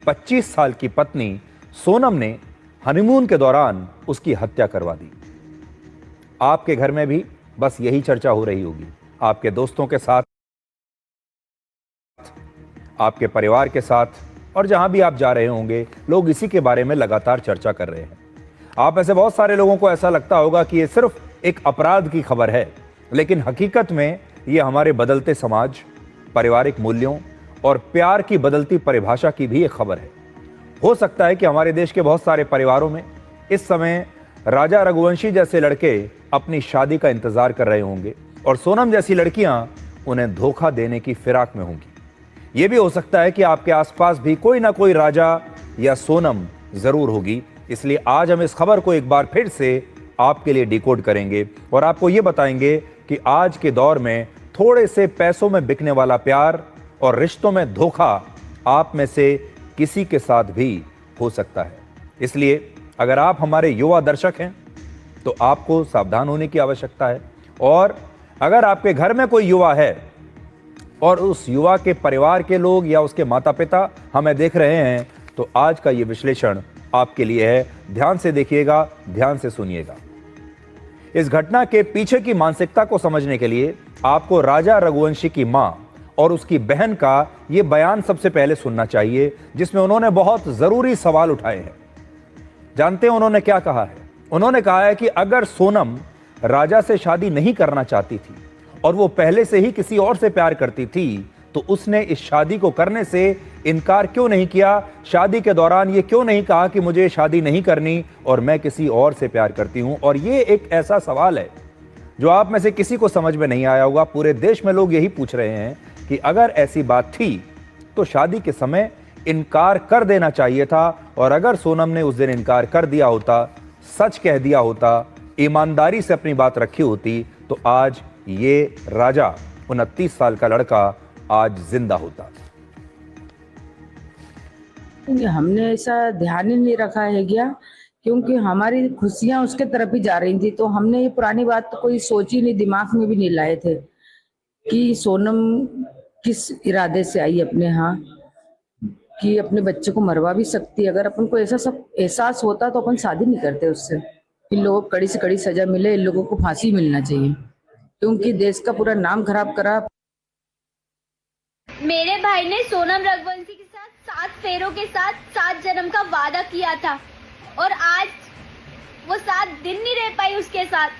25 साल की पत्नी सोनम ने हनीमून के दौरान उसकी हत्या करवा दी। आपके घर में भी बस यही चर्चा हो रही होगी, आपके दोस्तों के साथ, आपके परिवार के साथ, और जहां भी आप जा रहे होंगे लोग इसी के बारे में लगातार चर्चा कर रहे हैं। आप ऐसे बहुत सारे लोगों को ऐसा लगता होगा कि ये सिर्फ एक अपराध की खबर है, लेकिन हकीकत में ये हमारे बदलते समाज, पारिवारिक मूल्यों और प्यार की बदलती परिभाषा की भी एक खबर है। हो सकता है कि हमारे देश के बहुत सारे परिवारों में इस समय राजा रघुवंशी जैसे लड़के अपनी शादी का इंतजार कर रहे होंगे और सोनम जैसी लड़कियां उन्हें धोखा देने की फिराक में होंगी। यह भी हो सकता है कि आपके आसपास भी कोई ना कोई राजा या सोनम जरूर होगी। इसलिए आज हम इस खबर को एक बार फिर से आपके लिए डिकोड करेंगे और आपको यह बताएंगे कि आज के दौर में थोड़े से पैसों में बिकने वाला प्यार और रिश्तों में धोखा आप में से किसी के साथ भी हो सकता है। इसलिए अगर आप हमारे युवा दर्शक हैं तो आपको सावधान होने की आवश्यकता है, और अगर आपके घर में कोई युवा है और उस युवा के परिवार के लोग या उसके माता पिता हमें देख रहे हैं तो आज का यह विश्लेषण आपके लिए है। ध्यान से देखिएगा, ध्यान से सुनिएगा। इस घटना के पीछे की मानसिकता को समझने के लिए आपको राजा रघुवंशी की मां और उसकी बहन का यह बयान सबसे पहले सुनना चाहिए, जिसमें उन्होंने बहुत जरूरी सवाल उठाए हैं। जानते हैं उन्होंने क्या कहा है? उन्होंने कहा है कि अगर सोनम राजा से शादी नहीं करना चाहती थी और वो पहले से ही किसी और से प्यार करती थी तो उसने इस शादी को करने से इनकार क्यों नहीं किया? शादी के दौरान ये क्यों नहीं कहा कि मुझे शादी नहीं करनी और मैं किसी और से प्यार करती हूं? और ये एक ऐसा सवाल है जो आप में से किसी को समझ में नहीं आया होगा। पूरे देश में लोग यही पूछ रहे हैं कि अगर ऐसी बात थी तो शादी के समय इनकार कर देना चाहिए था, और अगर सोनम ने उस दिन इनकार कर दिया होता, सच कह दिया होता, ईमानदारी से अपनी बात रखी होती, तो आज ये राजा 29 साल का लड़का आज जिंदा होता। हमने ऐसा ध्यान ही नहीं रखा है क्या, क्योंकि हमारी खुशियां उसके तरफ ही जा रही थी, तो हमने ये पुरानी बात तो कोई सोची नहीं, दिमाग में भी नहीं लाए थे कि सोनम किस इरादे से आई अपने यहाँ कि अपने बच्चे को मरवा भी सकती। अगर अपन को ऐसा सब एहसास होता तो अपन शादी नहीं करते उससे। इन लोगों को कड़ी से कड़ी सजा मिले, इन लोगों को फांसी मिलना चाहिए, क्योंकि देश का पूरा नाम खराब करा। मेरे भाई ने सोनम रघुवंशी के साथ 7 फेरों के साथ 7 जन्म का वादा किया था, और आज वो 7 दिन नहीं रह पाई उसके साथ।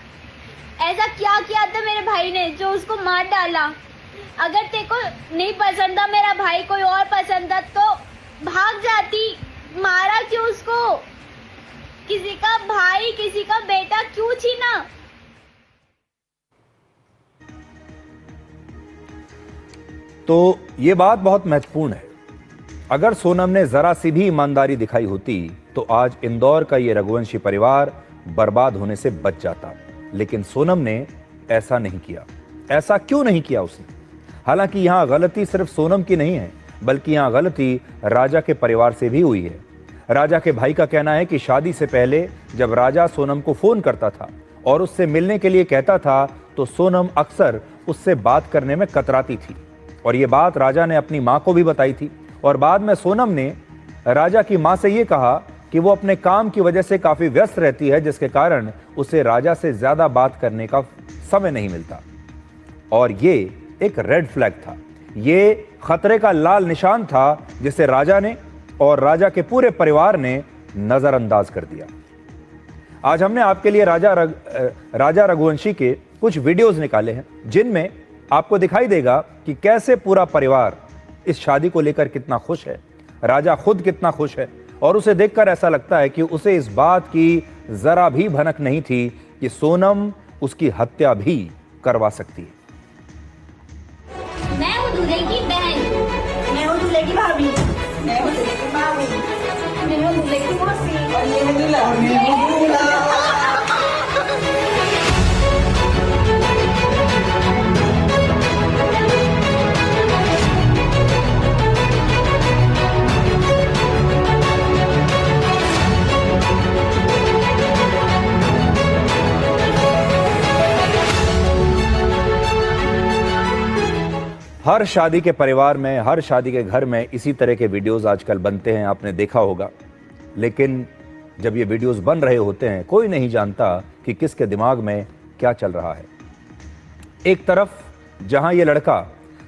ऐसा क्या किया था मेरे भाई ने जो उसको मार डाला? अगर तेरे को नहीं पसंद था मेरा भाई, कोई और पसंद था तो भाग जाती, मारा क्यों उसको? किसी का भाई, किसी का बेटा क्यों छीना? तो ये बात बहुत महत्वपूर्ण है। अगर सोनम ने जरा सी भी ईमानदारी दिखाई होती तो आज इंदौर का ये रघुवंशी परिवार बर्बाद होने से बच जाता, लेकिन सोनम ने ऐसा नहीं किया। ऐसा क्यों नहीं किया उसने? हालांकि यहां गलती सिर्फ सोनम की नहीं है, बल्कि यहां गलती राजा के परिवार से भी हुई है। राजा के भाई का कहना है कि शादी से पहले जब राजा सोनम को फोन करता था और उससे मिलने के लिए कहता था तो सोनम अक्सर उससे बात करने में कतराती थी, और ये बात राजा ने अपनी मां को भी बताई थी। और बाद में सोनम ने राजा की मां से ये कहा कि वो अपने काम की वजह से काफी व्यस्त रहती है, जिसके कारण उसे राजा से ज्यादा बात करने का समय नहीं मिलता। और ये एक रेड फ्लैग था, ये खतरे का लाल निशान था जिसे राजा ने और राजा के पूरे परिवार ने नजरअंदाज कर दिया। आज हमने आपके लिए राजा रघुवंशी के कुछ वीडियोस निकाले हैं, जिनमें आपको दिखाई देगा कि कैसे पूरा परिवार इस शादी को लेकर कितना खुश है, राजा खुद कितना खुश है, और उसे देखकर ऐसा लगता है कि उसे इस बात की जरा भी भनक नहीं थी कि सोनम उसकी हत्या भी करवा सकती है। मैं हूँ दूल्हे की बहन, मैं हूँ दूल्हे की भाभी, मैं हूँ दूल्हे की भाभी, मैं हूँ दूल्हे की मौसी, और ये है दूल्हा, मैं हूँ दूल्हा। हर शादी के परिवार में, हर शादी के घर में इसी तरह के वीडियोस आजकल बनते हैं, आपने देखा होगा। लेकिन जब ये वीडियोस बन रहे होते हैं, कोई नहीं जानता कि किसके दिमाग में क्या चल रहा है। एक तरफ जहां ये लड़का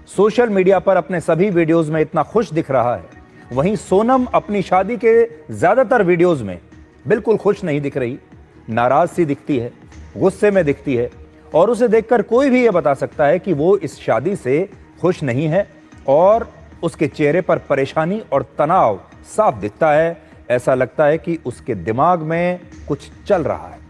सोशल मीडिया पर अपने सभी वीडियोस में इतना खुश दिख रहा है, वहीं सोनम अपनी शादी के ज्यादातर वीडियोस में बिल्कुल खुश नहीं दिख रही, नाराज सी दिखती है, गुस्से में दिखती है। और उसे देखकर कोई भी ये बता सकता है कि वो इस शादी से खुश नहीं है, और उसके चेहरे पर परेशानी और तनाव साफ दिखता है। ऐसा लगता है कि उसके दिमाग में कुछ चल रहा है।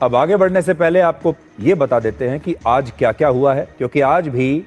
अब आगे बढ़ने से पहले आपको यह बता देते हैं कि आज क्या क्या हुआ है, क्योंकि आज भी